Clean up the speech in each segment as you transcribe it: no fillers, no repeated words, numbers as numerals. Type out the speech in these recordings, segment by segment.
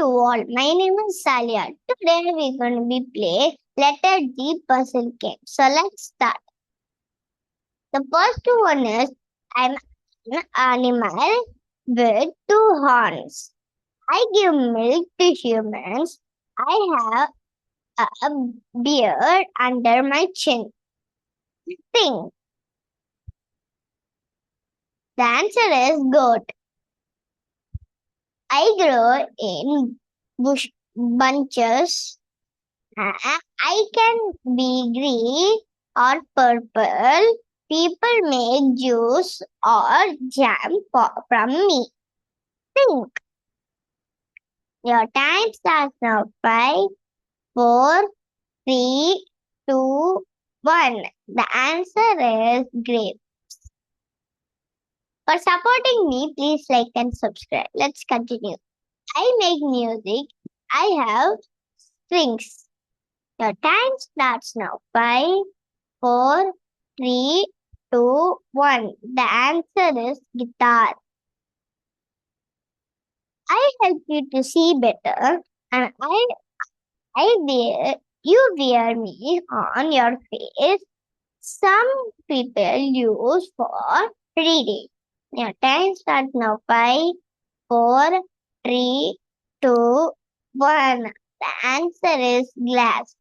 to all. My name is Salia. Today we're going to be play letter D puzzle game. So let's start. The first one is I'm an animal with two horns. I give milk to humans. I have a beard under my chin. Think. The answer is goat. I grow in bunches. I can be green or purple. People make juice or jam from me. Think. Your time starts now. 5, 4, 3, 2, 1. The answer is grape. For supporting me, please like and subscribe. Let's continue. I make music. I have strings. Your time starts now. 5, 4, 3, 2, 1. The answer is guitar. I help you to see better and you wear me on your face. Some people use for reading. Your time starts now. 5, 4, 3, 2, 1. The answer is glass.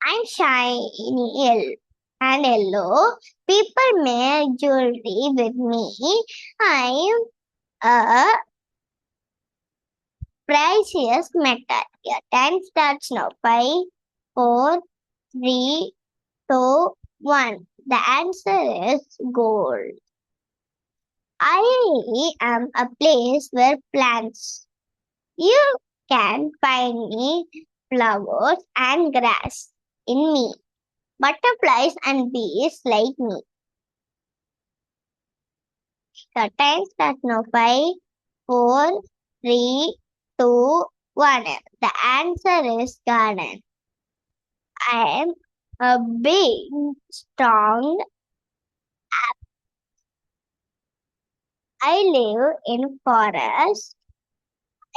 I'm shiny and yellow. People make jewelry with me. I'm a precious metal. Your time starts now. 5, 4, 3, 2, 1. The answer is gold. I am a place where plants. You can find me flowers and grass in me. Butterflies and bees like me. The time starts now. 5, 4, 3, 2, 1. The answer is garden. I am a big, strong. I live in forest.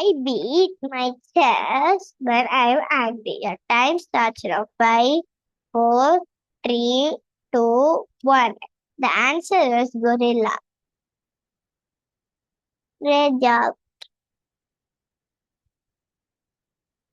I beat my chest when I'm angry. Your time starts now. 5, 4, 3, 2, 1. The answer is gorilla. Great job.